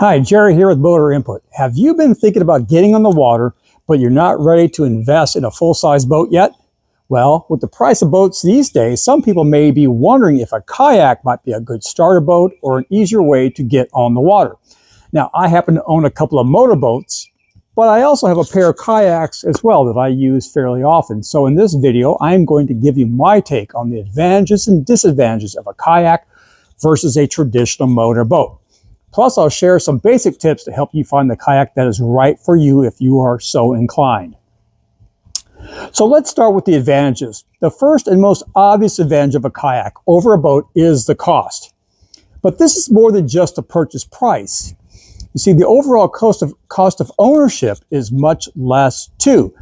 Hi, Jerry here with BoaterInput. Have you been thinking about getting on the water, but you're not ready to invest in a full-size boat yet? Well, with the price of boats these days, some people may be wondering if a kayak might be a good starter boat or an easier way to get on the water. Now, I happen to own a couple of motorboats, but I also have a pair of kayaks as well that I use fairly often. So in this video, I'm going to give you my take on the advantages and disadvantages of a kayak versus a traditional motorboat. Plus, I'll share some basic tips to help you find the kayak that is right for you if you are so inclined. So let's start with the advantages. The first and most obvious advantage of a kayak over a boat is the cost. But this is more than just the purchase price. You see, the overall cost of ownership is much less too.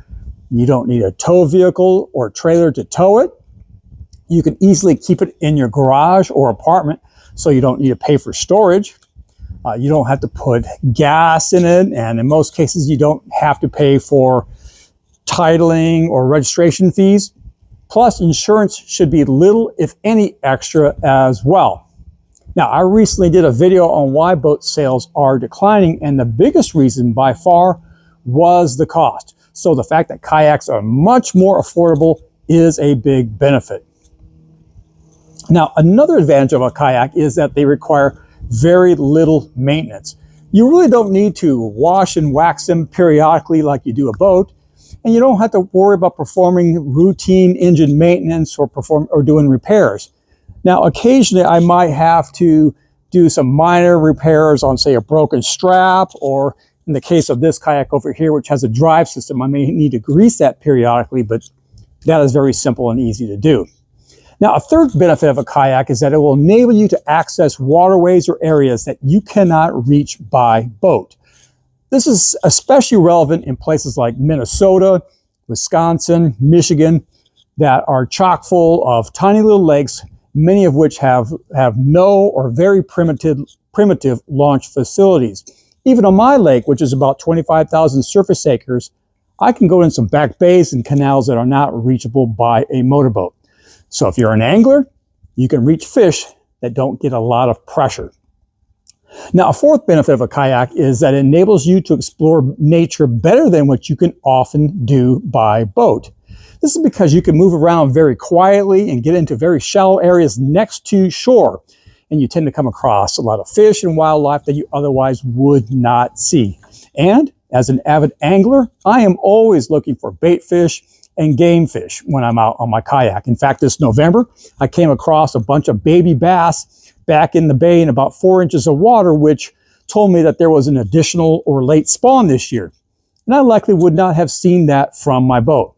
You don't need a tow vehicle or trailer to tow it. You can easily keep it in your garage or apartment, so you don't need to pay for storage. You don't have to put gas in it, and in most cases you don't have to pay for titling or registration fees. Plus, insurance should be little, if any, extra as well. Now, I recently did a video on why boat sales are declining, and the biggest reason by far was the cost. So the fact that kayaks are much more affordable is a big benefit. Now, another advantage of a kayak is that they require very little maintenance. You really don't need to wash and wax them periodically like you do a boat, and you don't have to worry about performing routine engine maintenance or doing repairs. Now, occasionally I might have to do some minor repairs on, say, a broken strap, or in the case of this kayak over here, which has a drive system, I may need to grease that periodically, but that is very simple and easy to do. Now, a third benefit of a kayak is that it will enable you to access waterways or areas that you cannot reach by boat. This is especially relevant in places like Minnesota, Wisconsin, Michigan, that are chock full of tiny little lakes, many of which have no or very primitive launch facilities. Even on my lake, which is about 25,000 surface acres, I can go in some back bays and canals that are not reachable by a motorboat. So if you're an angler, you can reach fish that don't get a lot of pressure. Now, a fourth benefit of a kayak is that it enables you to explore nature better than what you can often do by boat. This is because you can move around very quietly and get into very shallow areas next to shore, and you tend to come across a lot of fish and wildlife that you otherwise would not see. And as an avid angler, I am always looking for bait fish and game fish when I'm out on my kayak. In fact, this November, I came across a bunch of baby bass back in the bay in about 4 inches of water, which told me that there was an additional or late spawn this year. And I likely would not have seen that from my boat.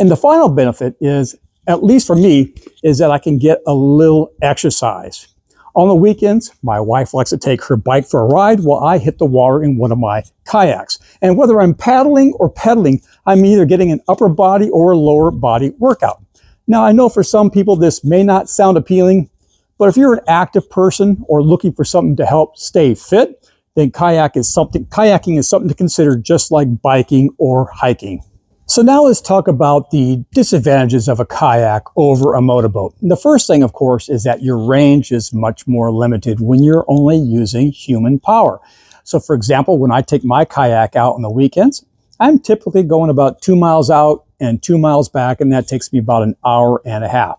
And the final benefit is, at least for me, is that I can get a little exercise. On the weekends, my wife likes to take her bike for a ride while I hit the water in one of my kayaks. And whether I'm paddling or pedaling, I'm either getting an upper body or a lower body workout. Now, I know for some people this may not sound appealing, but if you're an active person or looking for something to help stay fit, then kayaking is something to consider, just like biking or hiking. So now let's talk about the disadvantages of a kayak over a motorboat. The first thing, of course, is that your range is much more limited when you're only using human power. So for example, when I take my kayak out on the weekends, I'm typically going about 2 miles out and 2 miles back, and that takes me about an hour and a half.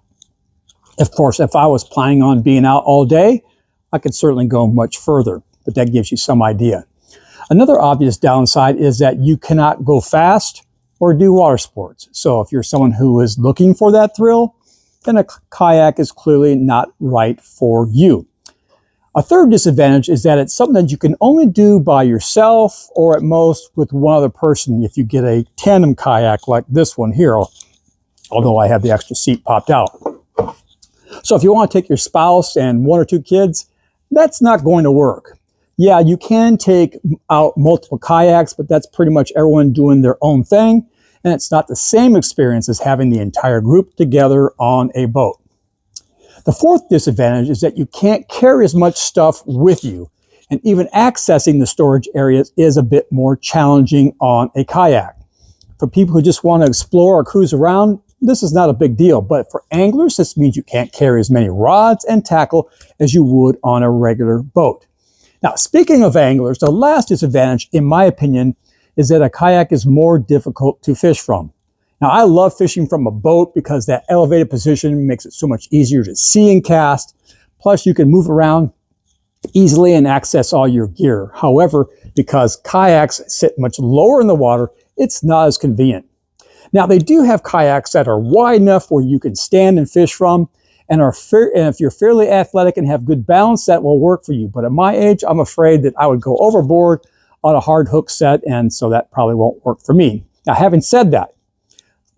Of course, if I was planning on being out all day, I could certainly go much further, but that gives you some idea. Another obvious downside is that you cannot go fast or do water sports. So if you're someone who is looking for that thrill, then a kayak is clearly not right for you. A third disadvantage is that it's something that you can only do by yourself or at most with one other person if you get a tandem kayak like this one here, although I have the extra seat popped out. So if you want to take your spouse and 1 or 2 kids, that's not going to work. Yeah, you can take out multiple kayaks, but that's pretty much everyone doing their own thing. And it's not the same experience as having the entire group together on a boat. The fourth disadvantage is that you can't carry as much stuff with you. And even accessing the storage areas is a bit more challenging on a kayak. For people who just want to explore or cruise around, this is not a big deal. But for anglers, this means you can't carry as many rods and tackle as you would on a regular boat. Now, speaking of anglers, the last disadvantage, in my opinion, is that a kayak is more difficult to fish from. Now, I love fishing from a boat because that elevated position makes it so much easier to see and cast. Plus, you can move around easily and access all your gear. However, because kayaks sit much lower in the water, it's not as convenient. Now, they do have kayaks that are wide enough where you can stand and fish from, and if you're fairly athletic and have good balance, that will work for you. But at my age, I'm afraid that I would go overboard on a hard hook set, and so that probably won't work for me. Now, having said that,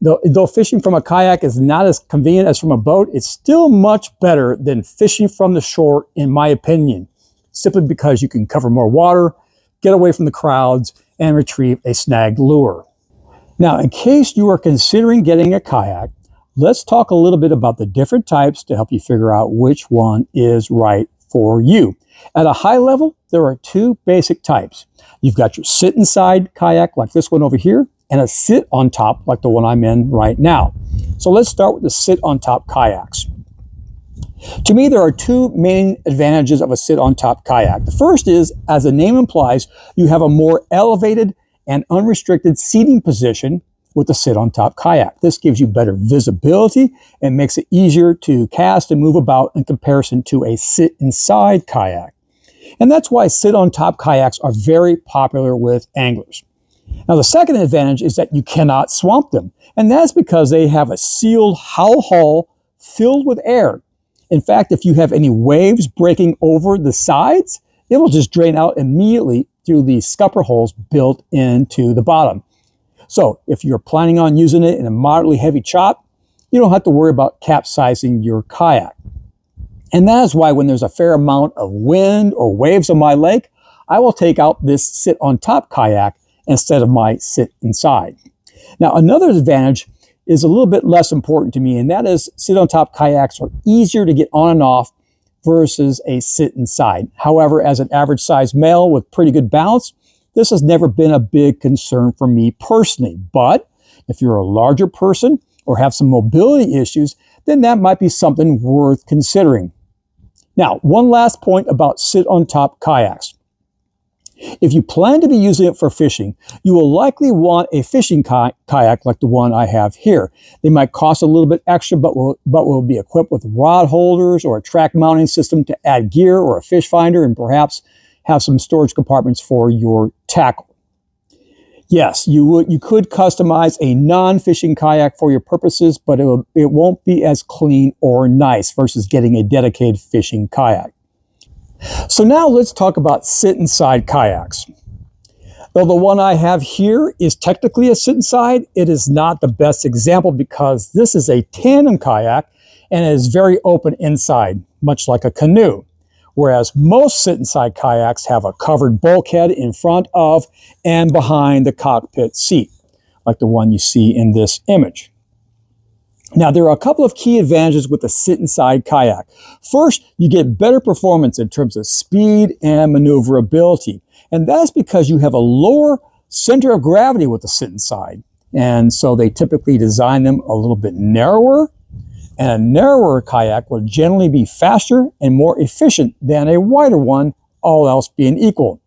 though fishing from a kayak is not as convenient as from a boat, it's still much better than fishing from the shore, in my opinion, simply because you can cover more water, get away from the crowds, and retrieve a snagged lure. Now, in case you are considering getting a kayak, let's talk a little bit about the different types to help you figure out which one is right for you. At a high level, there are two basic types. You've got your sit inside kayak like this one over here, and a sit on top like the one I'm in right now. So let's start with the sit on top kayaks. To me, there are two main advantages of a sit on top kayak. The first is, as the name implies, you have a more elevated and unrestricted seating position with the sit on top kayak. This gives you better visibility and makes it easier to cast and move about in comparison to a sit inside kayak. And that's why sit on top kayaks are very popular with anglers. Now, the second advantage is that you cannot swamp them, and that's because they have a sealed hull filled with air. In fact, if you have any waves breaking over the sides, it will just drain out immediately through the scupper holes built into the bottom. So if you're planning on using it in a moderately heavy chop, you don't have to worry about capsizing your kayak. And that is why when there's a fair amount of wind or waves on my lake, I will take out this sit on top kayak instead of my sit inside. Now, another advantage is a little bit less important to me, and that is sit on top kayaks are easier to get on and off versus a sit inside. However, as an average size male with pretty good balance, this has never been a big concern for me personally. But if you're a larger person or have some mobility issues, then that might be something worth considering. Now, one last point about sit on top kayaks. If you plan to be using it for fishing, you will likely want a fishing kayak like the one I have here. They might cost a little bit extra, but will be equipped with rod holders or a track mounting system to add gear or a fish finder, and perhaps have some storage compartments for your tackle. Yes, you could customize a non-fishing kayak for your purposes, but it won't be as clean or nice versus getting a dedicated fishing kayak. So now let's talk about sit inside kayaks. Though the one I have here is technically a sit inside, it is not the best example because this is a tandem kayak and it is very open inside, much like a canoe. Whereas most sit inside kayaks have a covered bulkhead in front of and behind the cockpit seat, like the one you see in this image. Now, there are a couple of key advantages with the sit inside kayak. First, you get better performance in terms of speed and maneuverability. And that's because you have a lower center of gravity with the sit inside. And so they typically design them a little bit narrower. And a narrower kayak will generally be faster and more efficient than a wider one, all else being equal.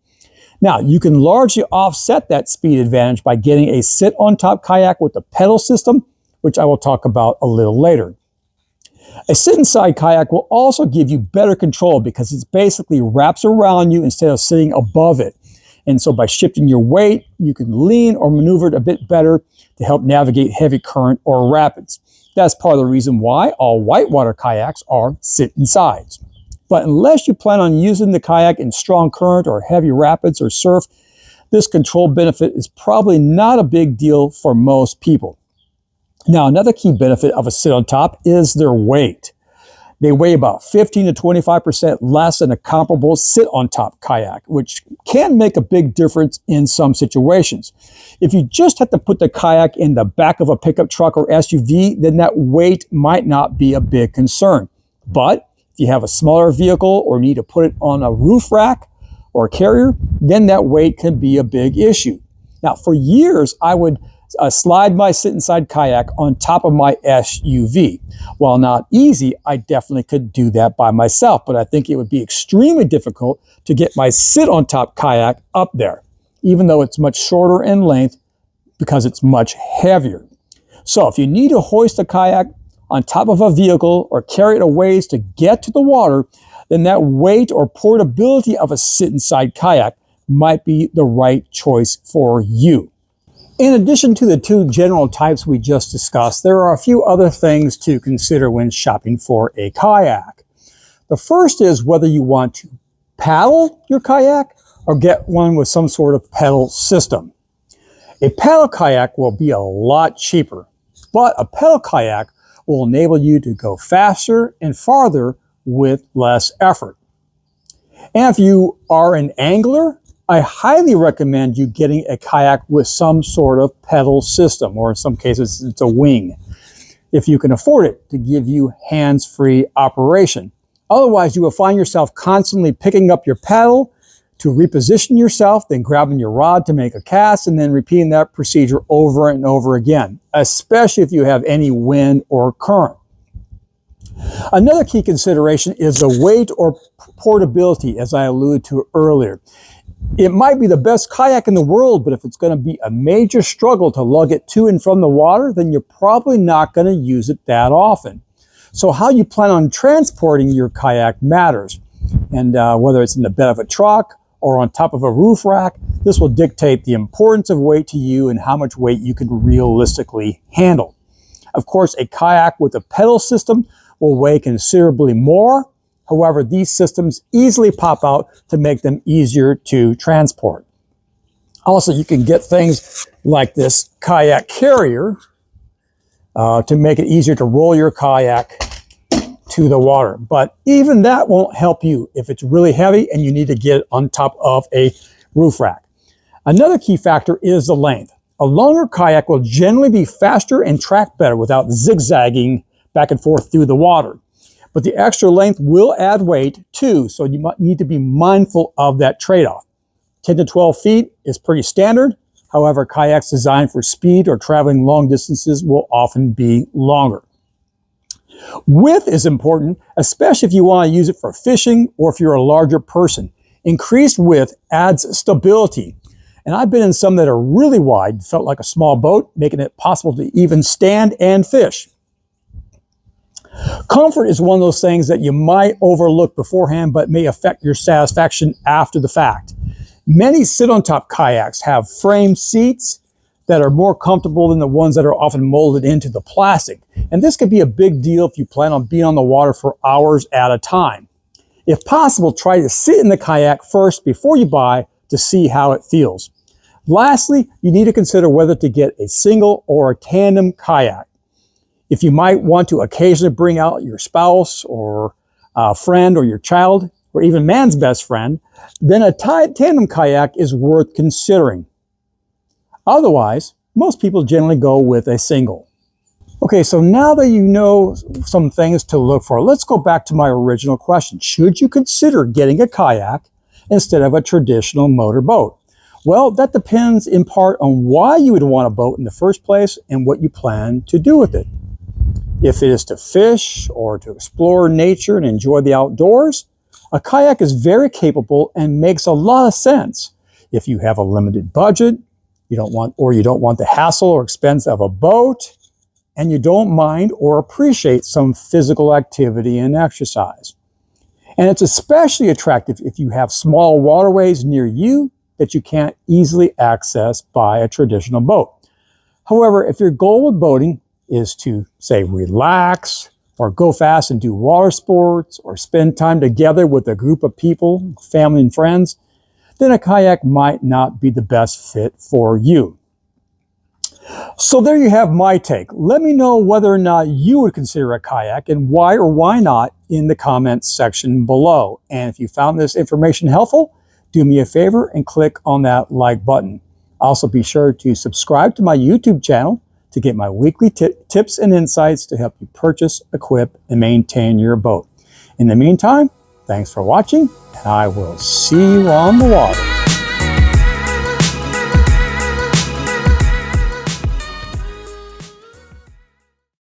Now, you can largely offset that speed advantage by getting a sit on top kayak with a pedal system, which I will talk about a little later. A sit inside kayak will also give you better control because it basically wraps around you instead of sitting above it. And so by shifting your weight, you can lean or maneuver it a bit better to help navigate heavy current or rapids. That's part of the reason why all whitewater kayaks are sit insides. But unless you plan on using the kayak in strong current or heavy rapids or surf, this control benefit is probably not a big deal for most people. Now, another key benefit of a sit on top is their weight. They weigh about 15 to 25% less than a comparable sit on top kayak, which can make a big difference in some situations. If you just have to put the kayak in the back of a pickup truck or SUV, then that weight might not be a big concern. But if you have a smaller vehicle or need to put it on a roof rack or a carrier, then that weight can be a big issue. Now, for years, I would slide my sit-inside kayak on top of my SUV. While not easy, I definitely could do that by myself, but I think it would be extremely difficult to get my sit-on-top kayak up there, even though it's much shorter in length because it's much heavier. So if you need to hoist a kayak on top of a vehicle or carry it a ways to get to the water, then that weight or portability of a sit-inside kayak might be the right choice for you. In addition to the two general types we just discussed, there are a few other things to consider when shopping for a kayak. The first is whether you want to paddle your kayak or get one with some sort of pedal system. A paddle kayak will be a lot cheaper, but a pedal kayak will enable you to go faster and farther with less effort. And if you are an angler, I highly recommend you getting a kayak with some sort of pedal system, or in some cases it's a wing, if you can afford it, to give you hands-free operation. Otherwise, you will find yourself constantly picking up your paddle to reposition yourself, then grabbing your rod to make a cast, and then repeating that procedure over and over again, especially if you have any wind or current. Another key consideration is the weight or portability, as I alluded to earlier. It might be the best kayak in the world, but if it's going to be a major struggle to lug it to and from the water, then you're probably not going to use it that often. So how you plan on transporting your kayak matters. And whether it's in the bed of a truck or on top of a roof rack, this will dictate the importance of weight to you and how much weight you can realistically handle. Of course, a kayak with a pedal system will weigh considerably more. However, these systems easily pop out to make them easier to transport. Also, you can get things like this kayak carrier to make it easier to roll your kayak to the water. But even that won't help you if it's really heavy and you need to get it on top of a roof rack. Another key factor is the length. A longer kayak will generally be faster and track better without zigzagging back and forth through the water. But the extra length will add weight too, so you might need to be mindful of that trade-off. 10 to 12 feet is pretty standard. However, kayaks designed for speed or traveling long distances will often be longer. Width is important, especially if you want to use it for fishing or if you're a larger person. Increased width adds stability. And I've been in some that are really wide, felt like a small boat, making it possible to even stand and fish. Comfort is one of those things that you might overlook beforehand, but may affect your satisfaction after the fact. Many sit-on-top kayaks have frame seats that are more comfortable than the ones that are often molded into the plastic. And this could be a big deal if you plan on being on the water for hours at a time. If possible, try to sit in the kayak first before you buy to see how it feels. Lastly, you need to consider whether to get a single or a tandem kayak. If you might want to occasionally bring out your spouse or a friend or your child, or even man's best friend, then a tandem kayak is worth considering. Otherwise, most people generally go with a single. Okay, so now that you know some things to look for, let's go back to my original question. Should you consider getting a kayak instead of a traditional motorboat? Well, that depends in part on why you would want a boat in the first place and what you plan to do with it. If it is to fish or to explore nature and enjoy the outdoors, a kayak is very capable and makes a lot of sense. If you have a limited budget, you don't want the hassle or expense of a boat, and you don't mind or appreciate some physical activity and exercise. And it's especially attractive if you have small waterways near you that you can't easily access by a traditional boat. However, if your goal with boating is to, say, relax or go fast and do water sports or spend time together with a group of people, family and friends, then a kayak might not be the best fit for you. So there you have my take. Let me know whether or not you would consider a kayak and why or why not in the comments section below. And if you found this information helpful, do me a favor and click on that like button. Also be sure to subscribe to my YouTube channel to get my weekly tips and insights to help you purchase, equip, and maintain your boat. In the meantime, thanks for watching, and I will see you on the water.